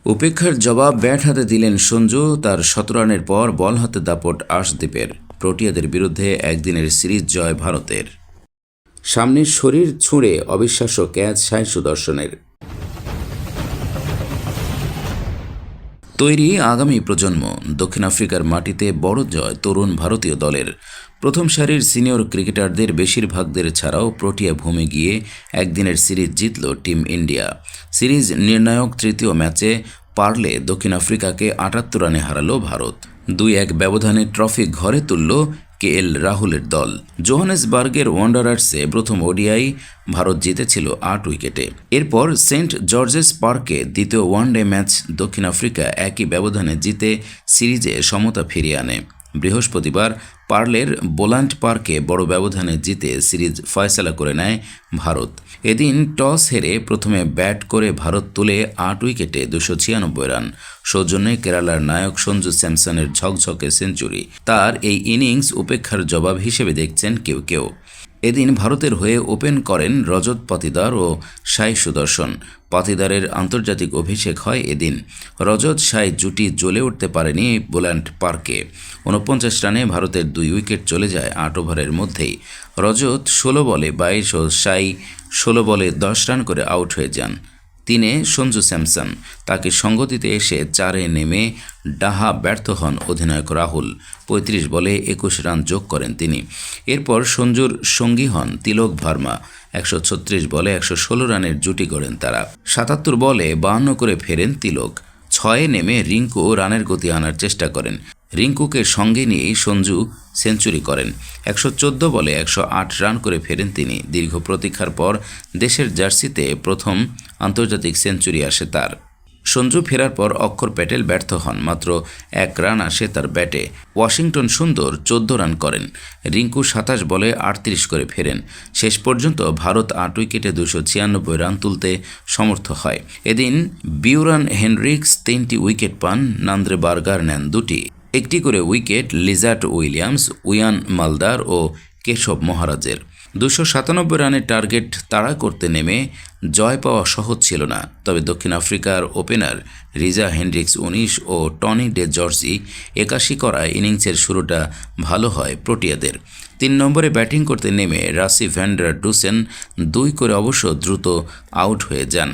উপেক্ষার জবাব ব্যাট হাতে দিলেন সঞ্জু। তার ১৭ রানের পর বল হাতে দাপট আর্শদীপের। প্রোটিয়াদের বিরুদ্ধে একদিনের সিরিজ জয় ভারতের। সামনের শরীর ছুঁড়ে অবিশ্বাস্য ক্যাচ সাই সুদর্শনের। তৈরি আগামী প্রজন্ম। দক্ষিণ আফ্রিকার মাটিতে বড় জয় তরুণ ভারতীয় দলের। প্রথম সারির সিনিয়র ক্রিকেটারদের বেশিরভাগদের ছাড়াও প্রোটিয়া ভূমে গিয়ে একদিনের সিরিজ জিতল টিম ইন্ডিয়া। সিরিজ নির্ণায়ক তৃতীয় ম্যাচে পারলে দক্ষিণ আফ্রিকাকে ৭৮ রানে হারালো ভারত। ২-১ ব্যবধানে ট্রফি ঘরে তুলল কেএল রাহুলের দল। জোহানেসবার্গের ওয়ান্ডারার্সে প্রথম ওডিআই ভারত জিতেছিল ৮ উইকেটে। এরপর সেন্ট জর্জেস পার্কে দ্বিতীয় ওয়ানডে ম্যাচ দক্ষিণ আফ্রিকা একই ব্যবধানে জিতে সিরিজে সমতা ফিরিয়ে আনে। বৃহস্পতিবার পার্লের বোল্যান্ড পার্কে বড় ব্যবধানে জিতে সিরিজ ফয়সালা করে নেয় ভারত। এদিন টস হেরে প্রথমে ব্যাট করে ভারত তুলে ৮ উইকেটে ২৯৬ রান। সৌজন্যে কেরালার নায়ক সঞ্জু স্যামসনের ঝকঝকে সেঞ্চুরি। তার এই ইনিংস উপেক্ষার জবাব হিসেবে দেখছেন কেউ কেউ। এদিন ভারতের হয়ে ওপেন করেন রজত পাতিদার ও সাই সুদর্শন। পাতিদারের আন্তর্জাতিক অভিষেক হয় এদিন। রজত সাই জুটি জ্বলে উঠতে পারেনি বোল্যান্ড পার্কে। ৪৯ রানে ভারতের ২ উইকেট চলে যায় ৮ ওভারের মধ্যেই। রজত ১৬ বলে ২২ ও সাই ১৬ বলে ১০ রান করে আউট হয়ে যান। ৩-এ সঞ্জু স্যামসন। তাকে সঙ্গ দিতে এসে ৪-এ নেমে ডাহা ব্যর্থ হন অধিনায়ক রাহুল। ৩৫ বলে ২১ রান যোগ করেন তিনি। এরপর সঞ্জুর সঙ্গী হন তিলক ভার্মা। ১৩৬ বলে ১১৬ রানের জুটি গড়েন তারা। ৭৭ বলে ৫২ করে ফেরেন তিলক। ৬-এ নেমে রিঙ্কু রানের গতি আনার চেষ্টা করেন। রিঙ্কুকে সঙ্গে নিয়েই সঞ্জু সেঞ্চুরি করেন। ১১৪ বলে ১০৮ রান করে ফেরেন তিনি। দীর্ঘ প্রতীক্ষার পর দেশের জার্সিতে প্রথম আন্তর্জাতিক সেঞ্চুরি আসে তার। সঞ্জু ফেরার পর অক্ষর প্যাটেল ব্যর্থ হন। মাত্র ১ রান আসে তার ব্যাটে। ওয়াশিংটন সুন্দর ১৪ রান করেন। রিঙ্কু ২৭ বলে ৩৮ করে ফেরেন। শেষ পর্যন্ত ভারত ৮ উইকেটে ২৯৬ রান তুলতে সমর্থ হয়। এদিন বিউরান হেনরিক্স ৩টি উইকেট পান। নান্দ্রে বার্গার নেন ২টি। একটি করে উইকেট লিজার্ট উইলিয়ামস, উয়ান মালদার ও কেশব মহারাজের। ২৯৭ রানের টার্গেট তাড়া করতে নেমে জয় পাওয়া সহজ ছিল না। তবে দক্ষিণ আফ্রিকার ওপেনার রিজা হেনরিক্স ১৯ ও টনি ডে জর্জি ৮১ করায় ইনিংসের শুরুটা ভালো হয় প্রোটিয়াদের। ৩ নম্বরে ব্যাটিং করতে নেমে রাসি ভ্যান্ডার ডুসেন ২ করে অবশ্য দ্রুত আউট হয়ে যান।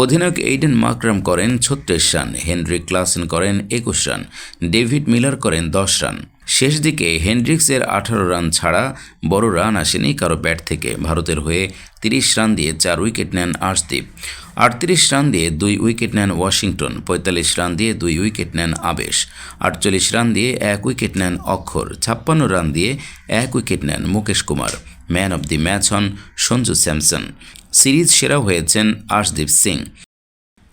অধিনায়ক এইডেন মাকরাম করেন ৩৬ রান। হেনরি ক্লাসেন করেন ২১ রান। ডেভিড মিলার করেন ১০ রান। শেষ দিকে হেনড্রিক্সের ১৮ রান ছাড়া বড় রান আসেনি কারো ব্যাট থেকে। ভারতের হয়ে ৩০ রান দিয়ে ৪ উইকেট নেন আর্শদীপ। ৩৮ রান দিয়ে ২ উইকেট নেন ওয়াশিংটন। ৪৫ রান দিয়ে ২ উইকেট নেন আবেশ। ৪৮ রান দিয়ে ১ উইকেট নেন অক্ষর। ৫৬ রান দিয়ে ১ উইকেট নেন Mukesh Kumar. Man of the match হন সঞ্জু স্যামসন। সিরিজ সেরা হয়েছেন আর্শদীপ সিং।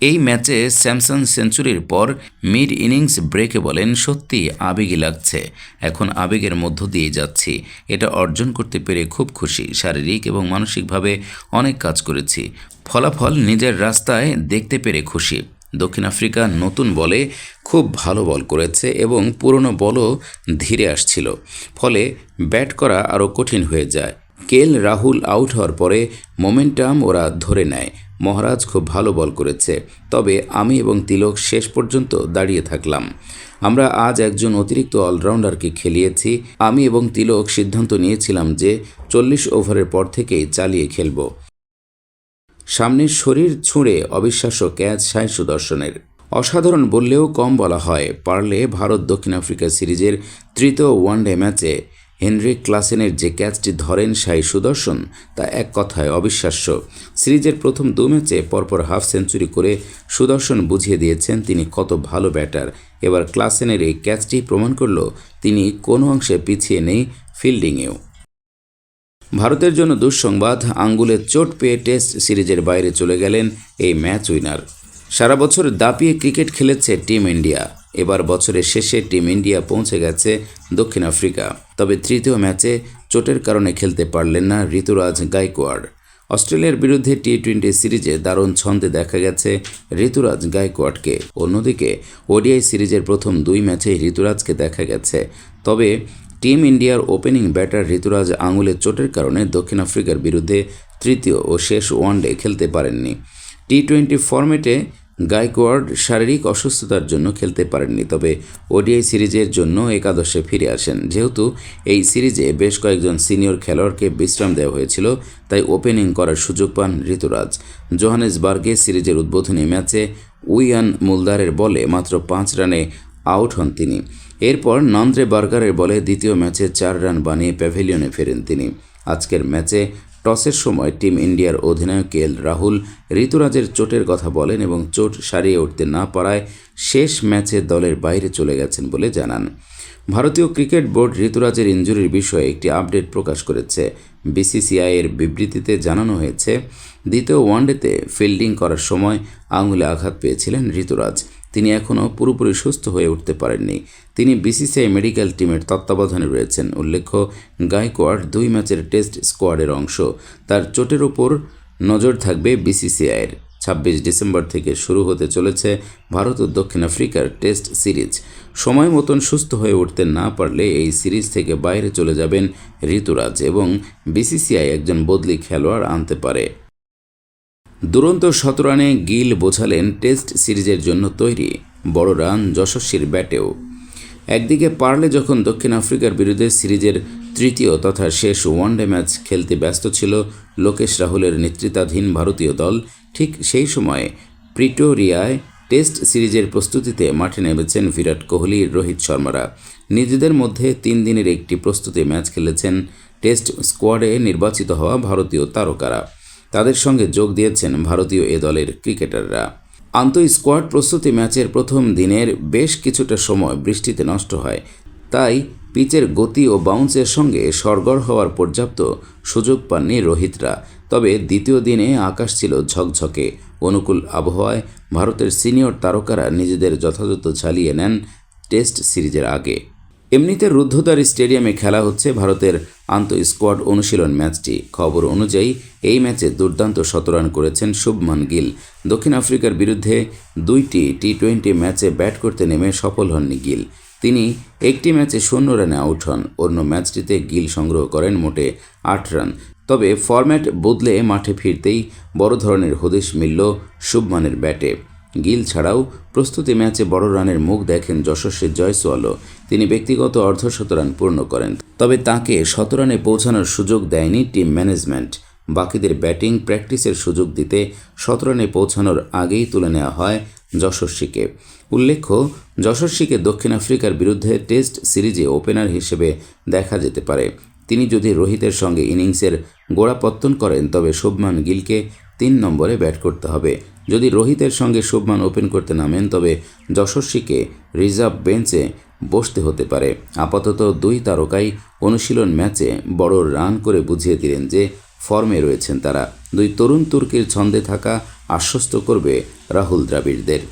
এই ম্যাচে স্যামসন সেঞ্চুরির পর মিড ইনিংস ব্রেকে বলেন, সত্যি আবেগী লাগছে। এখন আবেগের মধ্য দিয়ে যাচ্ছি। এটা অর্জন করতে পেরে খুব খুশি। শারীরিক এবং মানসিকভাবে অনেক কাজ করেছি। ফলাফল নিজের রাস্তায় দেখতে পেরে খুশি। দক্ষিণ আফ্রিকা নতুন বলে খুব ভালো বল করেছে এবং পুরনো বলও ধীরে আসছিল। ফলে ব্যাট করা আরও কঠিন হয়ে যায়। কেএল রাহুল আউট হওয়ার পরে মোমেন্টাম ওরা ধরে নেয়। মহারাজ খুব ভালো বল করেছে। তবে আমি এবং তিলক শেষ পর্যন্ত দাঁড়িয়ে থাকলাম। আমরা আজ একজন অতিরিক্ত অলরাউন্ডারকে খেলিয়েছি। আমি এবং তিলক সিদ্ধান্ত নিয়েছিলাম যে ৪০ ওভারের পর থেকেই চালিয়ে খেলব। সামনের শরীর ছুঁড়ে অবিশ্বাস্য ক্যাচ সাই সুদর্শনের। অসাধারণ বললেও কম বলা হয়। পারলে ভারত দক্ষিণ আফ্রিকা সিরিজের তৃতীয় ওয়ানডে ম্যাচে হেনরিক ক্লাসেনের যে ক্যাচটি ধরেন সাই সুদর্শন, তা এক কথায় অবিশ্বাস্য। সিরিজের প্রথম ২ ম্যাচে পরপর হাফ সেঞ্চুরি করে সুদর্শন বুঝিয়ে দিয়েছেন তিনি কত ভালো ব্যাটার। এবার ক্লাসেনের এই ক্যাচটি প্রমাণ করল তিনি কোনো অংশে পিছিয়ে নেই ফিল্ডিংয়েও। ভারতের জন্য দুঃসংবাদ, আঙ্গুলে চোট পেয়ে টেস্ট সিরিজের বাইরে চলে গেলেন এই ম্যাচ উইনার। সারা বছর দাপিয়ে ক্রিকেট খেলেছে টিম ইন্ডিয়া। এবার বছরের শেষে টিম ইন্ডিয়া পৌঁছে গেছে দক্ষিণ আফ্রিকা। তবে তৃতীয় ম্যাচে চোটের কারণে খেলতে পারলেন না ঋতুরাজ গায়কোয়াড়। অস্ট্রেলিয়ার বিরুদ্ধে টি-20 সিরিজে দারুণ ছন্দে দেখা গেছে ঋতুরাজ গায়কোয়াড়কে। অন্যদিকে ওডিআই সিরিজের প্রথম ২ ম্যাচেই ঋতুরাজকে দেখা গেছে। তবে টিম ইন্ডিয়ার ওপেনিং ব্যাটার ঋতুরাজ আঙুলের চোটের কারণে দক্ষিণ আফ্রিকার বিরুদ্ধে তৃতীয় ও শেষ ওয়ানডে খেলতে পারেননি। টি-20 ফরম্যাটে গায়কোয়াড় শারীরিক অসুস্থতার জন্য খেলতে পারেননি, তবে ওডিআই সিরিজের জন্য একাদশে ফিরে আসেন। যেহেতু এই সিরিজে বেশ কয়েকজন সিনিয়র খেলোয়াড়কে বিশ্রাম দেওয়া হয়েছিল, তাই ওপেনিং করার সুযোগ পান ঋতুরাজ। জোহানেসবার্গে সিরিজের উদ্বোধনী ম্যাচে উইয়ান মুলদারের বলে মাত্র 5 রানে আউট হন তিনি। এরপর নন্দ্রে বার্গারের বলে দ্বিতীয় ম্যাচে 4 রান বানিয়ে প্যাভিলিয়নে ফেরেন তিনি। আজকের ম্যাচে টসের সময় টিম ইন্ডিয়ার অধিনায়ক কে এল রাহুল ঋতুরাজের চোটের কথা বলেন এবং চোট সারিয়ে উঠতে না পারায় শেষ ম্যাচে দলের বাইরে চলে গেছেন বলে জানান। ভারতীয় ক্রিকেট বোর্ড ঋতুরাজের ইনজুরির বিষয়ে একটি আপডেট প্রকাশ করেছে। বিসিসিআই এর বিবৃতিতে জানানো হয়েছে, দ্বিতীয় ওয়ানডেতে ফিল্ডিং করার সময় আঙুলে আঘাত পেয়েছিলেন ঋতুরাজ। তিনি এখনও পুরোপুরি সুস্থ হয়ে উঠতে পারেননি। তিনি বিসিসিআই মেডিকেল টিমের তত্ত্বাবধানে রয়েছেন। উল্লেখ্য, গায়কোয়াড় 2 ম্যাচের টেস্ট স্কোয়াডের অংশ। তার চোটের ওপর নজর থাকবে বিসিসিআইয়ের। 26 ডিসেম্বর থেকে শুরু হতে চলেছে ভারত ও দক্ষিণ আফ্রিকার টেস্ট সিরিজ। সময় মতন সুস্থ হয়ে উঠতে না পারলে এই সিরিজ থেকে বাইরে চলে যাবেন ঋতুরাজ এবং বিসিসিআই একজন বদলি খেলোয়াড় আনতে পারে। দুরন্ত 17 রানে গিল বোঝালেন টেস্ট সিরিজের জন্য তৈরি। বড় রান যশস্বীর ব্যাটেও। একদিকে পারলে যখন দক্ষিণ আফ্রিকার বিরুদ্ধে সিরিজের তৃতীয় তথা শেষ ওয়ানডে ম্যাচ খেলতে ব্যস্ত ছিল লোকেশ রাহুলের নেতৃত্বাধীন ভারতীয় দল, ঠিক সেই সময়ে প্রিটোরিয়ায় টেস্ট সিরিজের প্রস্তুতিতে মাঠে নেমেছেন বিরাট কোহলি, রোহিত শর্মারা। নিজেদের মধ্যে 3 দিনের একটি প্রস্তুতি ম্যাচ খেলেছেন টেস্ট স্কোয়াডে নির্বাচিত হওয়া ভারতীয় তারকারা। তাদের সঙ্গে যোগ দিয়েছেন ভারতীয় এ দলের ক্রিকেটাররা। স্কোয়াড প্রস্তুতি ম্যাচের প্রথম দিনের বেশ কিছুটা সময় বৃষ্টিতে নষ্ট হয়, তাই পিচের গতি ও বাউন্সের সঙ্গে সরগর হওয়ার পর্যাপ্ত সুযোগ পাননি রোহিতরা। তবে দ্বিতীয় দিনে আকাশ ছিল ঝকঝকে। অনুকূল আবহাওয়ায় ভারতের সিনিয়র তারকারা নিজেদের যথাযথ ঝালিয়ে নেন টেস্ট সিরিজের আগে। এমনিতে রুদ্ধদ্বার স্টেডিয়ামে খেলা হচ্ছে ভারতের স্কোয়াড অনুশীলন ম্যাচটি। খবর অনুযায়ী এই ম্যাচে দুর্দান্ত 17 রান করেছেন শুভমান গিল। দক্ষিণ আফ্রিকার বিরুদ্ধে 2টি টি20 ম্যাচে ব্যাট করতে নেমে সফল হননি গিল। তিনি একটি ম্যাচে 0 রানে আউট হন। অন্য ম্যাচটিতে গিল সংগ্রহ করেন মোটে 8 রান। তবে ফরম্যাট বদলে মাঠে ফিরতেই বড় ধরনের হদিশ মিলল শুভমানের ব্যাটে। গিল ছাড়াও প্রস্তুতি ম্যাচে বড় রানের মুখ দেখেন যশস্বী জয়সওয়ালও। তিনি ব্যক্তিগত অর্ধশতরান পূর্ণ করেন, তবে তাকে 17 রানে পৌঁছানোর সুযোগ দেয়নি টিম ম্যানেজমেন্ট। বাকিদের ব্যাটিং প্র্যাকটিসের সুযোগ দিতে 17 রানে পৌঁছানোর আগেই তুলে নেওয়া হয় যশস্বীকে। উল্লেখ্য, যশস্বীকে দক্ষিণ আফ্রিকার বিরুদ্ধে টেস্ট সিরিজে ওপেনার হিসেবে দেখা যেতে পারে। তিনি যদি রোহিতের সঙ্গে ইনিংসের গোড়াপত্তন করেন তবে শুভমান গিলকে 3 নম্বরে ব্যাট করতে হবে। যদি রোহিতের সঙ্গে শুভমান ওপেন করতে নামেন তবে যশস্বীকে রিজার্ভ বেঞ্চে বসতে হতে পারে। আপাতত 2 তারকাই অনুশীলন ম্যাচে বড় রান করে বুঝিয়ে দিলেন যে ফর্মে রয়েছেন তারা। 2 তরুণ তুর্কির ছন্দে থাকা আশ্বস্ত করবে রাহুল দ্রাবিড়দের।